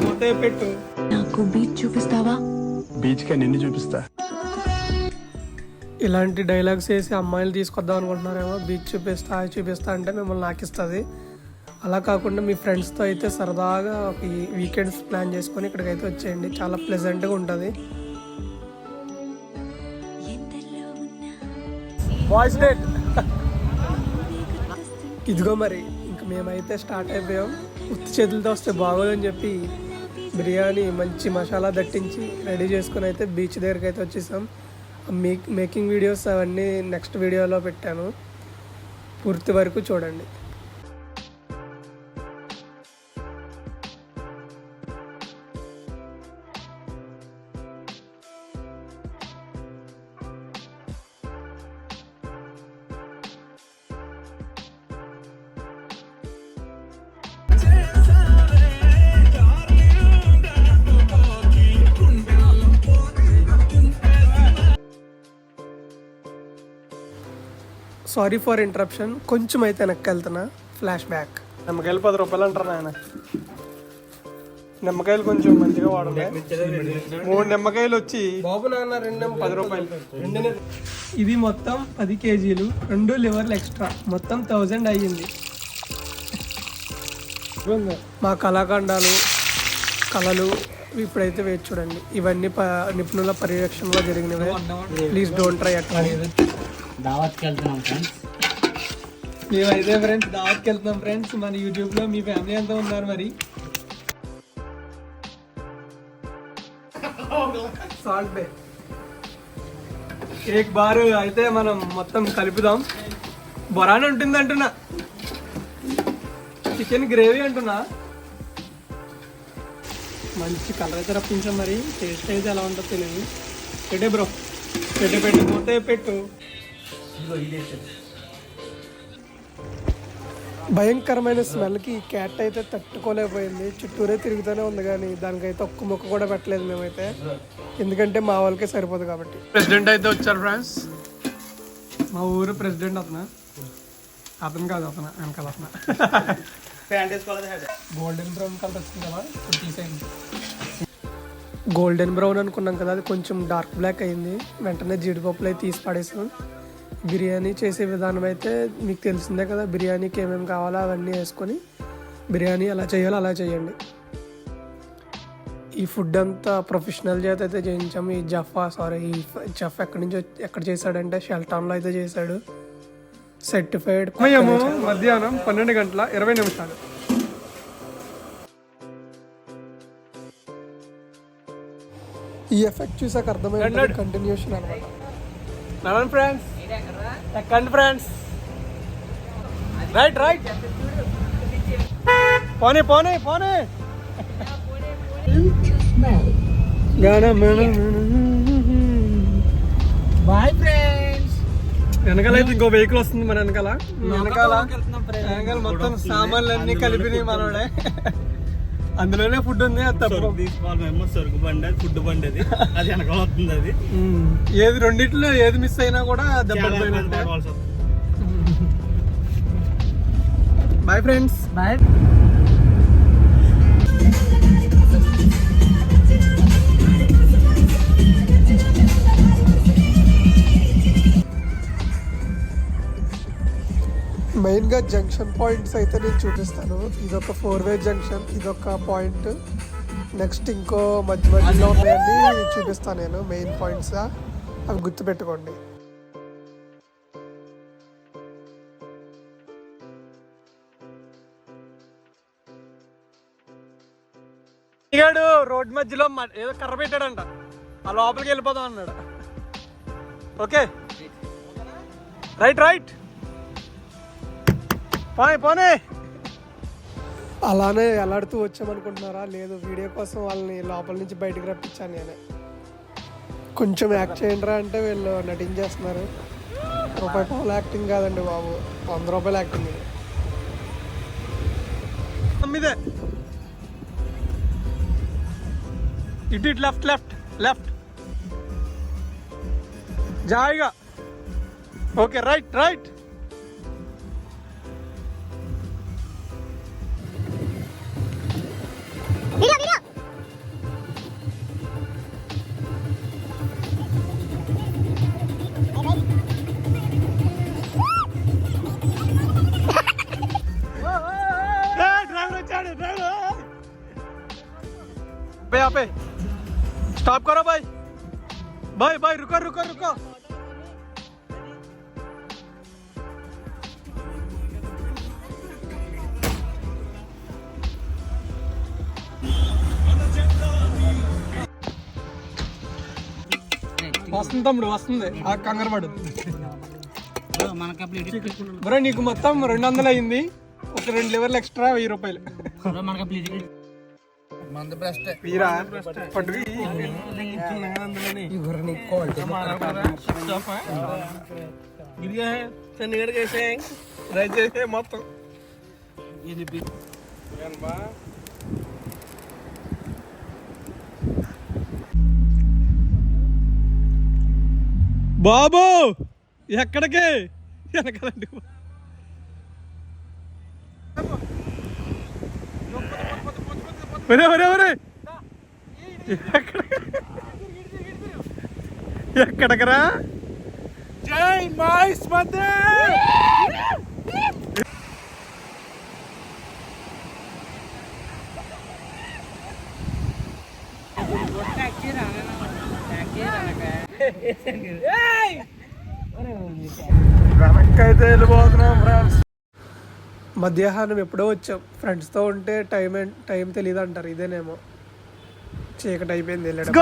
పోతే పెట్టు. నాకు బీచ్ చూపిస్తావా? బీచ్ కి నిన్ను చూపిస్తా. ఇలాంటి డైలాగ్స్ వేసి అమ్మాయిలు తీసుకొద్దాం అనుకుంటున్నారేమో. బీచ్ చూపిస్తా చూపిస్తా అంటే మిమ్మల్ని నాకిస్తుంది. అలా కాకుండా మీ ఫ్రెండ్స్తో అయితే సరదాగా ఒక వీకెండ్స్ ప్లాన్ చేసుకొని ఇక్కడికైతే వచ్చేయండి. చాలా ప్లెజెంట్గా ఉంటుంది. వాయిస్ డేట్ ఇదిగో మరి ఇంక మేమైతే స్టార్ట్ అయిపోయాం. ఉత్తి చేతులతో వస్తే బాగోదని చెప్పి బిర్యానీ మంచి మసాలా దట్టించి రెడీ చేసుకుని అయితే బీచ్ దగ్గరికి అయితే వచ్చేసాం. మేకింగ్ వీడియోస్ అవన్నీ నెక్స్ట్ వీడియోలో పెట్టాను, పూర్తి వరకు చూడండి. Sorry for interruption. కొంచెం అయితే వెనక్కి వెళ్తున్నా. Flash back. నిమ్మకాయలు 10 రూపాయలు అంటారు ఆయన. నిమ్మకాయలు కొంచెం మంచిగా వాడాలి. 3 నిమ్మకాయలు వచ్చి బాబు నాన్న 2 10 రూపాయలు. ఇది మొత్తం 10 కేజీలు, 2 లివర్లు ఎక్స్ట్రా, మొత్తం 1000 అయ్యింది. మా కళాఖండాలు కళలు ఇప్పుడైతే వేచి చూడండి. ఇవన్నీ నిపుణుల పర్యవేక్షణలో జరిగినవి. Please don't try it. దావత్కి వెళ్తున్నాం ఫ్రెండ్స్. మేమైతే ఫ్రెండ్స్ దావత్కి వెళ్తున్నాం ఫ్రెండ్స్. మన యూట్యూబ్లో మీ ఫ్యామిలీ అంతా ఉన్నారు మరి. సాల్ట్ బే కేక్ బార్ అయితే మనం మొత్తం కలుపుదాం. బొరాన్ ఉంటుంది అంటున్నా, చికెన్ గ్రేవీ అంటున్నా. మంచి కలర్ అయితే రప్పించాం మరి. టేస్ట్ అయితే ఎలా ఉంటుందో తెలియదు. పెట్టే బ్రో, పోతే పెట్టు. భయంకరమైన స్మెల్కి క్యాట్ అయితే తట్టుకోలేకపోయింది. చుట్టూరే తిరుగుతూనే ఉంది కానీ దానికైతే ఒక్క ముక్క కూడా పెట్టలేదు మేమైతే, ఎందుకంటే మా వాళ్ళకే సరిపోదు కాబట్టి. ప్రెసిడెంట్ అయితే వచ్చారు ఫ్రెండ్స్. మా ఊరు ప్రెసిడెంట్ అతను కాదు, అతను వెనకాల అతను. గోల్డెన్ బ్రౌన్ కలర్ వచ్చింది కదా, ఇప్పుడు తీసేయండి. గోల్డెన్ బ్రౌన్ అనుకున్నాం కదా, అది కొంచెం డార్క్ బ్లాక్ అయింది. వెంటనే జీడిపప్పులు అయితే తీసి పడేసాం. బిర్యానీ చేసే విధానం అయితే మీకు తెలిసిందే కదా. బిర్యానీకి ఏమేమి కావాలో అవన్నీ వేసుకొని బిర్యానీ ఎలా చేయాలో అలా చేయండి. ఈ ఫుడ్ అంతా ప్రొఫెషనల్ చేత అయితే చేయించాము. ఈ చెఫ్ ఎక్కడ చేశాడంటే షెల్టాన్లో అయితే చేశాడు. సర్టిఫైడ్. మధ్యాహ్నం 12:20. ఈ ఎఫెక్ట్ చూసాక అర్థమైంది కంటిన్యూషన్ అనమాట. ఫ్రెండ్స్ ఎక్కండి ఫ్రెండ్స్. రైట్ పోనీ బాయ్ ఫ్రెండ్స్. వెనకాల అయితే ఇంకో వెహికల్ వస్తుంది మన వెనకాల మొత్తం సామాన్లు అన్ని కలిపి మనోడే. అందులోనే ఫుడ్ ఉంది. సరుకు బండి, ఫుడ్ బండి అది వెనకాల వస్తుంది. అది ఏది రెండిట్లో ఏది మిస్ అయినా కూడా దెబ్బ. Bye friends. బాయ్. మెయిన్గా జంక్షన్ పాయింట్స్ అయితే నేను చూపిస్తాను. ఇదొక 4-వే జంక్షన్, ఇదొక పాయింట్. నెక్స్ట్ ఇంకో మధ్యలో ఉన్నాయని చూపిస్తాను నేను. మెయిన్ పాయింట్స్ అవి గుర్తుపెట్టుకోండి. రోడ్ మధ్యలో ఏదో కర్ర పెట్టాడంట, ఆ లోపలికి వెళ్ళిపోదాం అన్నాడు. ఓకే రైట్ పోనీ. అలానే ఎలాడుతూ వచ్చామనుకుంటున్నారా? లేదు, వీడియో కోసం వాళ్ళని లోపల నుంచి బయటకు రప్పించాను నేనే. కొంచెం యాక్ట్ చేయండి రా అంటే వీళ్ళు నటించేస్తున్నారు. ₹1 యాక్టింగ్ కాదండి బాబు, ₹100 యాక్టింగ్. ఇదే ఇటు లెఫ్ట్ జాయిగా. Okay right. पे स्टॉप करो भाई भाई भाई रुको रुको रुको వస్తుంది తమ్ముడు వస్తుంది ఆ కంగారు పడు మనకి అప్పుడు బ్రో నీకు మొత్తం 200 అయింది ఒక 2 లివర్లు ఎక్స్ట్రా 1000 రూపాయలు మనకి అప్పుడు వీరా పట్టుకు गिरिया है चंडीगढ़ कैसे हैं राज्य है मत ये भी బాబు ఎక్కడికి వెనకాలండి ఒరే ఒరే ఒరే ఎక్కడికరా जय माइस मंदिर వెనక్కి అయితే వెళ్ళిపోతున్నాం ఫ్రెండ్స్ మధ్యాహ్నం ఎప్పుడో వచ్చాం ఫ్రెండ్స్తో ఉంటే టైం తెలియదు అంటారు ఇదేనేమో చీకటి అయిపోయింది వెళ్ళడం